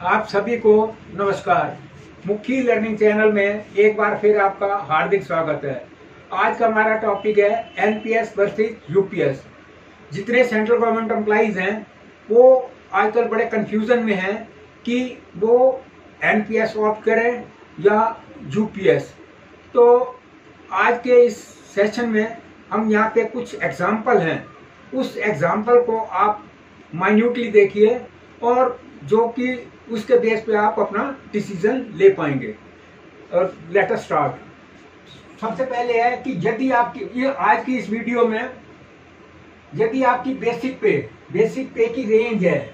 आप सभी को नमस्कार। मुखी लर्निंग चैनल में एक बार फिर आपका हार्दिक स्वागत है। आज का हमारा टॉपिक है एनपीएस वर्सेस यूपीएस। जितने सेंट्रल गवर्नमेंट एम्प्लॉइज हैं वो आजकल बड़े कंफ्यूजन में हैं कि वो एनपीएस ऑप्ट करें या यूपीएस। तो आज के इस सेशन में हम यहाँ पे कुछ एग्जाम्पल हैं, उस एग्जाम्पल को आप माइन्यूटली देखिए और जो कि उसके बेस पे आप अपना डिसीजन ले पाएंगे। और लेट अस स्टार्ट। सबसे पहले है कि यदि आपकी ये आज की इस वीडियो में यदि आपकी बेसिक पे की रेंज है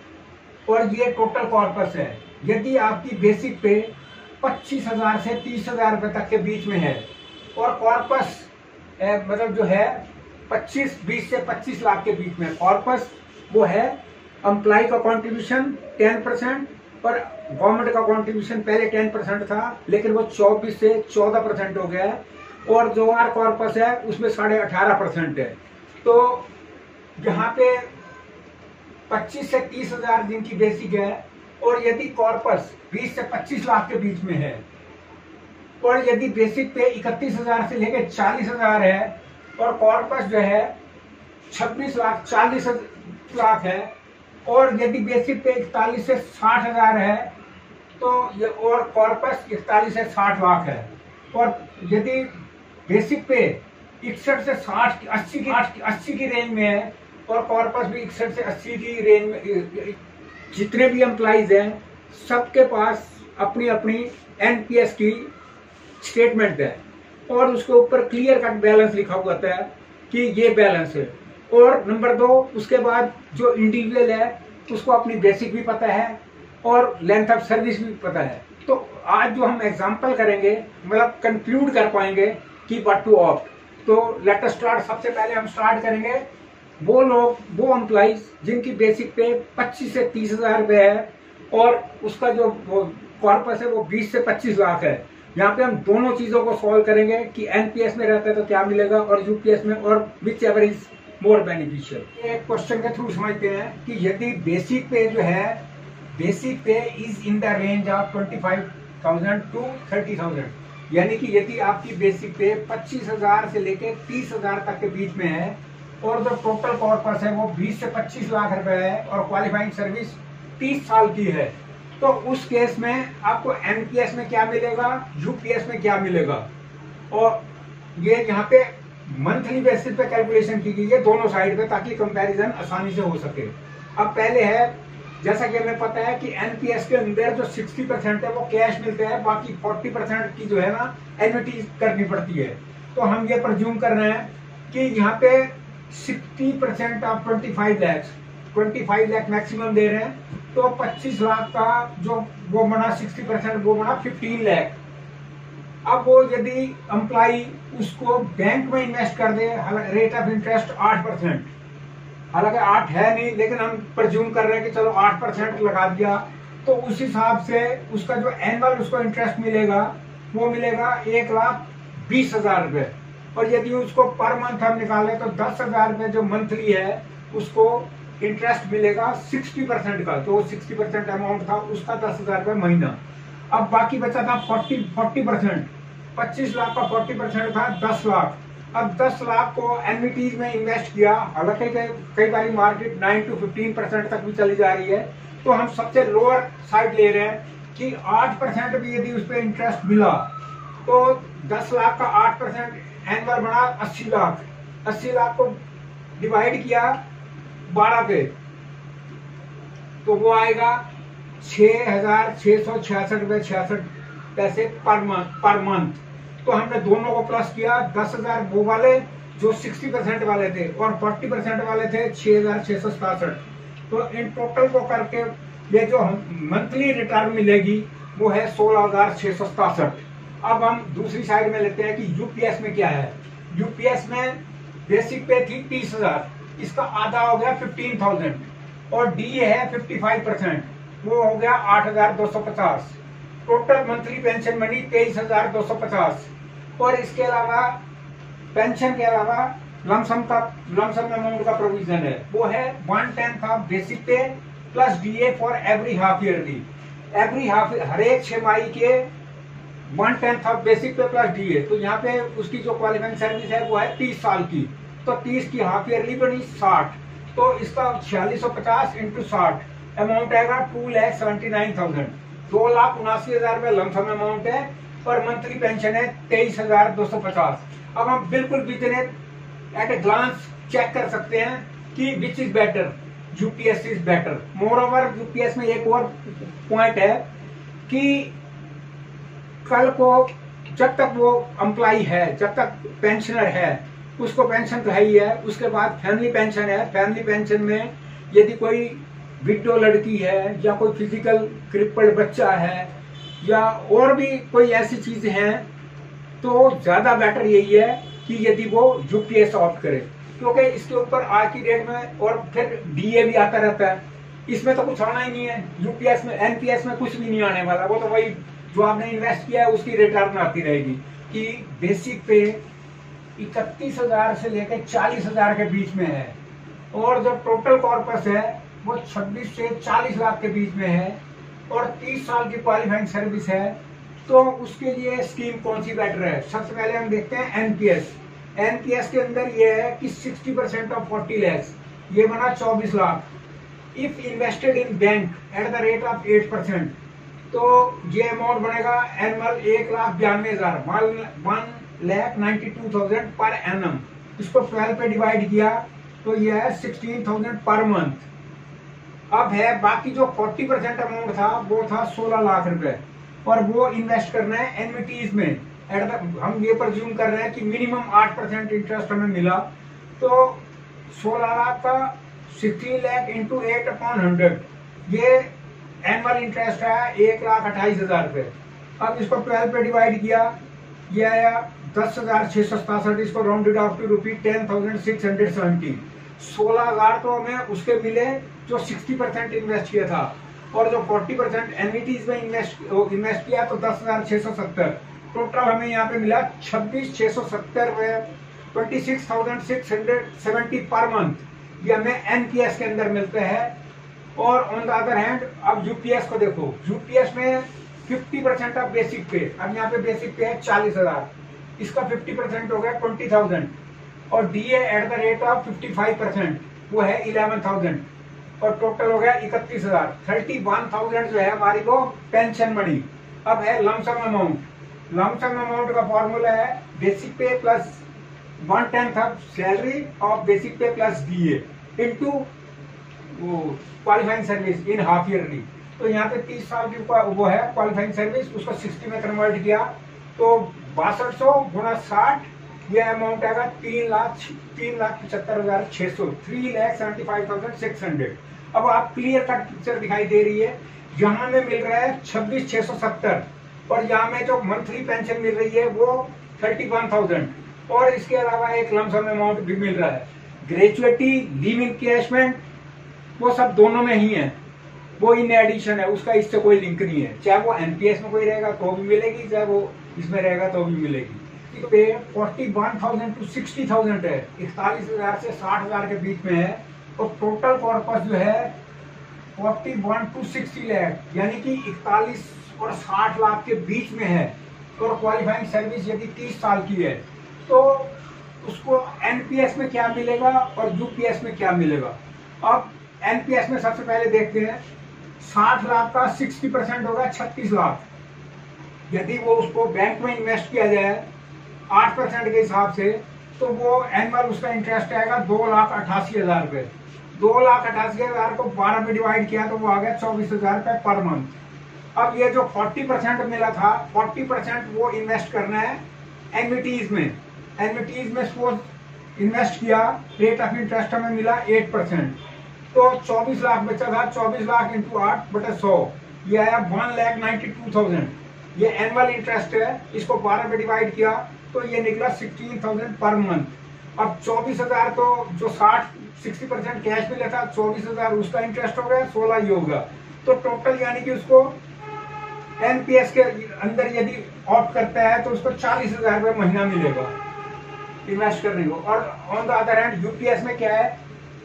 और ये टोटल कॉर्पस है, यदि आपकी बेसिक पे 25,000 से 30,000 रुपए तक के बीच में है और कॉर्पस मतलब जो है 20 से 25 लाख के बीच में कॉर्पस वो है एम्प्लॉय का कंट्रीब्यूशन 10% और गवर्नमेंट का कंट्रीब्यूशन पहले 10% था लेकिन वो 24 से 14% हो गया है और जो आर कॉर्पस है उसमें 18.5% है। तो यहाँ पे 25 से 30,000 जिनकी बेसिक है और यदि कॉर्पस 20 से 25 लाख के बीच में है और यदि बेसिक पे 31,000 से लेकर 40,000 है और कॉर्पस जो है 26 लाख 40 लाख है और यदि बेसिक पे 41 से 60,000 है तो ये और कॉर्पस 41 से 60 लाख है और यदि बेसिक पे 61 से 80 की रेंज में है और कॉर्पस भी 61 से 80 की रेंज में। जितने भी एम्प्लॉइज हैं सबके पास अपनी अपनी एनपीएस की स्टेटमेंट है और उसके ऊपर क्लियर कट बैलेंस लिखा हुआ होता है कि ये बैलेंस है। और नंबर 2 उसके बाद जो इंडिविजुअल है उसको अपनी बेसिक भी पता है और लेंथ ऑफ सर्विस भी पता है। तो आज जो हम एग्जांपल करेंगे मतलब कंक्लूड कर पाएंगे कि व्हाट टू ऑप्ट। तो लेट अस स्टार्ट। सबसे पहले हम स्टार्ट करेंगे वो एम्प्लॉइज जिनकी बेसिक पे 25 से 30,000 रुपए है और उसका जो कॉर्पस है वो 20 से 25 लाख है। यहाँ पे हम दोनों चीजों को सॉल्व करेंगे कि एनपीएस में रहता है तो क्या मिलेगा और यूपीएस में और which ever is more beneficial. एक क्वेश्चन के थ्रू समझते हैं कि यदि बेसिक पे जो है बेसिक पे is in the range of 25,000 to 30,000, यानी कि यदि आपकी बेसिक पे 25,000 से लेके 30,000 तक के बीच में है और जो टोटल कॉर्पस है वो 20 से 25 लाख रुपए है और क्वालिफाइंग सर्विस 30 साल की है, तो उस केस में आपको एनपीएस में क्या मिलेगा, यूपीएस में क्या मिलेगा। और ये यहाँ पे मंथली बेसिस पे कैलकुलेशन की गई है दोनों साइड पे ताकि कंपैरिजन आसानी से हो सके। अब पहले है जैसा कि हमें पता है कि एनपीएस के अंदर जो 60% है वो कैश मिलता है, बाकी 40% की जो है ना एन्युटी करनी पड़ती है। तो हम ये प्रज्यूम कर रहे हैं कि यहाँ पे 60% ऑफ 25 लाख मैक्सिमम दे रहे हैं, तो 25 लाख का जो वो बना 60% वो बना 15 लाख। अब वो यदि एम्प्लॉय उसको बैंक में इन्वेस्ट कर दे, रेट ऑफ इंटरेस्ट 8%, हालांकि 8 है नहीं लेकिन हम प्रज्यूम कर रहे हैं कि चलो 8% लगा दिया, तो उस हिसाब से उसका जो एनुअल उसको इंटरेस्ट मिलेगा वो मिलेगा 1,20,000 रुपए। और यदि उसको पर मंथ हम निकाले तो 10,000 रुपए जो मंथली है उसको इंटरेस्ट मिलेगा 60% का, तो 60% अमाउंट था उसका 10,000 रुपए महीना। अब बाकी बचा था 40%, 25 लाख का 40% था 10 लाख। अब 10 लाख को एन्युटीज में इन्वेस्ट किया, हालांकि कई बार मार्केट 9 to 15% तक भी चली जा रही है, तो हम सबसे लोअर साइड ले रहे हैं कि 8% भी यदि उस पर इंटरेस्ट मिला तो 10 लाख का 8% एनुअल बना 80 लाख। 80 लाख को डिवाइड किया 12 पे तो वो आएगा 6,666 रुपए 66 पैसे पर मंथ। तो हमने दोनों को प्लस किया, 10,000 वो वाले जो 60% वाले थे और 40% वाले थे 6,667। तो इन टोटल को करके ये जो मंथली रिटर्न मिलेगी वो है 16,667। अब हम दूसरी साइड में लेते हैं कि यूपीएस में क्या है। यूपीएस में बेसिक पे थी 30,000, इसका आधा हो गया 15,000 और डीए है 55%, वो हो गया 8,250। टोटल मंथली पेंशन मनी 23,250 और इसके अलावा पेंशन के अलावा लमसम अमाउंट का प्रोविजन है, वो है 1/10 of basic pay plus DA for every half yearly. Every half, हर एक छमाही के 1/10 of basic pay plus DA. तो यहाँ पे उसकी जो क्वालिफाइंग सर्विस है वो है 30 साल की, तो 30 की हाफ ईयरली बनी 60, तो इसका 4650 इंटू 60 अमाउंट आएगा 2,79,000, 2,79,000 रुपए लमसम अमाउंट है। और मंथली पेंशन है 23,250। अब हम बिल्कुल business at a glance check कर सकते हैं कि which is better, UPS is better. Moreover UPS में एक और पॉइंट है कि कल को जब तक वो एम्प्लॉय है, जब तक पेंशनर है, उसको पेंशन तो है ही है, उसके बाद फैमिली पेंशन है। फैमिली पेंशन में यदि कोई विडो लड़की है या कोई फिजिकल क्रिपल्ड बच्चा है या और भी कोई ऐसी चीजें हैं, तो ज्यादा बेटर यही है कि यदि वो यूपीएस ऑप्ट करे, क्योंकि इसके ऊपर आज की डेट में और फिर डीए भी आता रहता है। इसमें तो कुछ आना ही नहीं है, यूपीएस में, एनपीएस में कुछ भी नहीं आने वाला। वो तो वही जो आपने इन्वेस्ट किया है उसकी रिटर्न आती रहेगी। कि बेसिक पे 31,000 से लेकर 40,000 के बीच में है, और जो टोटल कॉर्पस है वो 26 से 40 लाख के बीच में है, और 30 साल की क्वालिफाइंग सर्विस है। तो उसके लिए स्कीम कौन सी बेटर है? सबसे पहले हम देखते हैं एनपीएस। एनपीएस के अंदर ये है कि 60% ऑफ 40 लैक्स, ये बना 24 lakh. If invested in bank at the rate of 8%, तो ये अमाउंट बनेगा एनुअल 1,92,000, 1,92,000 पर एनम। इसको 12 पे डिवाइड किया तो ये है 16,000 पर मंथ। अब है बाकी जो 40% अमाउंट था वो था 16 लाख रुपए, और वो इन्वेस्ट करना है एनविटीज में। हम ये प्रज्यूम कर रहे हैं कि मिनिमम 8% इंटरेस्ट हमें मिला, तो 16 लाख का 16 लाख इंटू 8/100, ये एनुअल इंटरेस्ट है 1,28,000 रुपए। अब इसको 12 पे डिवाइड किया, ये आया 10,667, इसको राउंडेड ऑफ टू रुपी 10,670। 16,000 तो हमें उसके मिले जो 60% इन्वेस्ट किया था, और जो 40% एनविटीज में इन्वेस्ट किया तो 10,670। टोटल हमें यहाँ पे मिला 26,670 रुपए, 26,670 पर मंथ। ये हमें एनपीएस के अंदर मिलते हैं। और ऑन द अदर हैंड अब यूपीएस को देखो, यूपीएस में 50% ऑफ बेसिक पे, अब यहाँ पे बेसिक पे है 40,000, इसका 50% हो गया 20,000, और DA at the rate of 55% वो है 11,000, और टोटल हो गया 31,000। 31,000 जो है हमारी वो पेंशन मनी। अब है लमसम अमाउंट। लमसम अमाउंट का फॉर्मूला है basic pay plus 1/10 of salary of basic pay plus DA into qualifying service in half yearly. तो यहाँ पे 30 साल की वो है क्वालिफाइंग सर्विस, उसको 60 में कन्वर्ट किया तो 6200 गुना 60, ये अमाउंट आएगा 3,75,600, 3,75,600। अब आप क्लियर कट पिक्चर दिखाई दे रही है। यहाँ में मिल रहा है 26,670, और यहाँ में जो मंथली पेंशन मिल रही है वो 31,000, और इसके अलावा एक लमसम अमाउंट भी मिल रहा है। ग्रेजुएटी, लीव इनकैशमेंट, वो सब दोनों में ही है, वो इन एडिशन है, उसका इससे कोई लिंक नहीं है। चाहे वो एनपीएस में कोई रहेगा तो भी मिलेगी, चाहे वो इसमें रहेगा तो भी मिलेगी। तो 41,000 टू 60,000 है, 41,000 से 60,000 के बीच में है, और टोटल कॉर्पस जो है 41 टू 60 लाख, यानी कि 41 और 60 लाख के बीच में है। और क्वालिफाइंग सर्विस यदि 30 साल की है तो उसको एनपीएस में क्या मिलेगा और यूपीएस में क्या मिलेगा। अब एनपीएस में सबसे पहले देखते हैं, 60 लाख का 60% होगा 36 लाख। यदि वो उसको बैंक में इन्वेस्ट किया जाए 8% के हिसाब से, तो वो एनुअल उसका इंटरेस्ट आएगा 2,88,000 रुपए। 2,88,000 को 12 में डिवाइड किया तो वो आ गया 24,000 रुपए पर मंथ। अब ये जो 40% मिला था, 40% वो इन्वेस्ट करना है एनविटीज में। एनविटीज में सपोज इन्वेस्ट किया, रेट ऑफ इंटरेस्ट हमें मिला 8%, तो 24 लाख बचा था, 24 लाख इंटू 8/100, ये आया 1,92,000। ये एनुअल इंटरेस्ट है, इसको 12 में डिवाइड किया तो ये निकला 16,000 पर मंथ। अब 24,000 तो जो 60% कैश मिला था, 24,000 उसका इंटरेस्ट हो गया, 16 ही होगा। तो टोटल यानी कि उसको एनपीएस के अंदर यदि ऑप्ट करता है तो उसको 40,000 रुपये महीना मिलेगा इन्वेस्ट करने को। और on the other hand UPS में क्या है,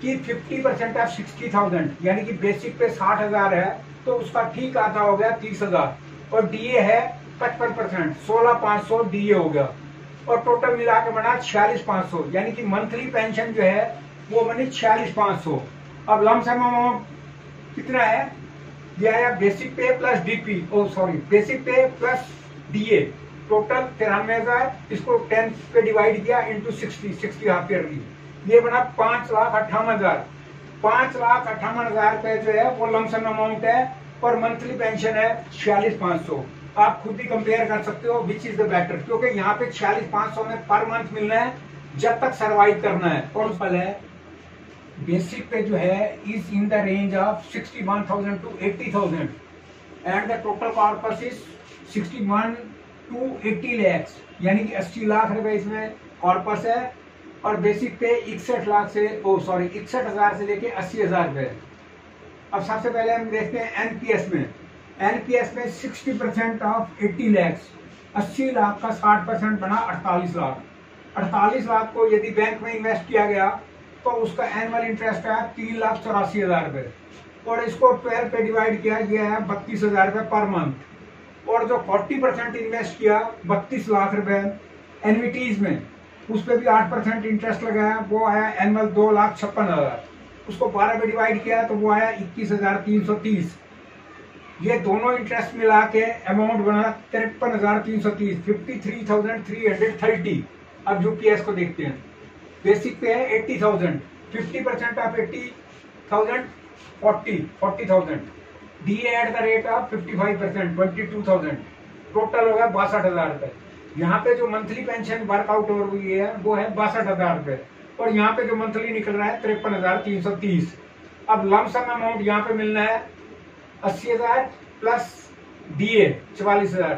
कि 50% ऑफ 60,000 यानी कि बेसिक पे 60,000 है तो उसका ठीक आता हो गया 30,000 और डीए है 55%, 16,500 डीए हो गया और टोटल मिला के बना 46,500 यानी कि मंथली पेंशन जो है वो बनी 46,500। अब लमसम अमाउंट कितना है, यह है basic pay plus DP, basic pay plus DA, total 93,000, इसको 10 पे डिवाइड किया इंटू 60 हाफ ईयरली, ये बना 5,58,000। 5,58,000 रुपए जो है वो लमसम अमाउंट है और मंथली पेंशन है 46,500। आप खुद ही कंपेयर कर सकते हो विच इज द बेटर, क्योंकि यहाँ पे 46,500 में पर मंथ मिलना है जब तक सरवाइव करना है। और उस पल है बेसिक पे जो है is in the range of 61,000 to 80,000 and the total corpus is 61 to 80 lakhs यानी कि 80 लाख रुपए इसमें कॉर्पस है और बेसिक पे 61,000 से लेके 80,000 रुपए। अब सबसे पहले हम देखते हैं एनपीएस में। एनपीएस में 60% ऑफ 80 lakhs, 80 लाख का 60% बना 48 लाख। 48 लाख को यदि बैंक में इन्वेस्ट किया गया तो उसका एनुअल इंटरेस्ट है 3,84,000 रुपए और इसको 12 पे डिवाइड किया गया है 32,000 रुपए पर मंथ। और जो 40% इन्वेस्ट किया 32 लाख रुपए एनविटीज में, उस पर भी 8% इंटरेस्ट लगाया, वो आया एनुअल 2,56,000। उसको 12 पे डिवाइड किया तो वो आया 21,330। ये दोनों इंटरेस्ट मिला के अमाउंट बना 53,330, 53,330। अब यूपीएस को देखते हैं। बेसिक पे है 80,000, 50% of 80,000 40,000, DA at the rate of 55% 22,000, total होगा 62,000 रुपए। यहाँ पे जो मंथली पेंशन वर्कआउट हो रही है वो है 62,000 रुपए और यहाँ पे जो मंथली निकल रहा है 53,330। अब लमसम अमाउंट यहाँ पे मिलना है 80,000 प्लस डीए 44,000,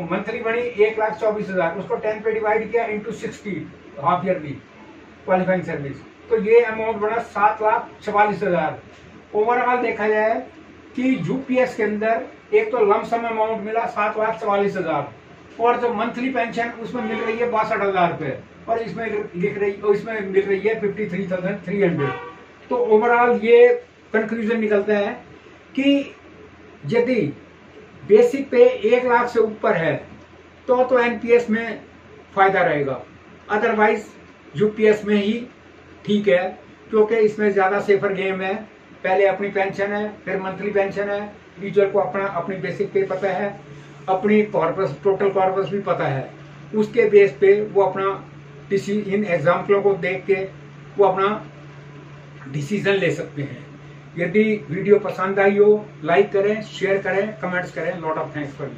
मंथली बनी 1,24,000, उसको 10 पे डिवाइड किया into 60 half yearly qualifying service, तो ये अमाउंट बना 7,44,000। ओवरऑल देखा जाए कि यूपीएस के अंदर एक तो लमसम अमाउंट मिला 7,44,000 और जो मंथली पेंशन उसमें मिल रही है 62,000 रुपए और इसमें मिल रही है 53,300। तो ओवरऑल ये कंक्लूजन निकलता है कि यदि बेसिक पे 1 लाख से ऊपर है तो एनपीएस में फायदा रहेगा, अदरवाइज यूपीएस में ही ठीक है, क्योंकि इसमें ज्यादा सेफर गेम है। पहले अपनी पेंशन है, फिर मंथली पेंशन है, टीचर को अपनी बेसिक पे पता है, अपनी कॉर्पस टोटल कॉर्पस भी पता है, उसके बेस पे वो अपना इन एग्जाम्पलों को देख के वो अपना डिसीजन ले सकते हैं। यदि वीडियो पसंद आई हो लाइक करें, शेयर करें, कमेंट्स करें। Lot of thanks for you.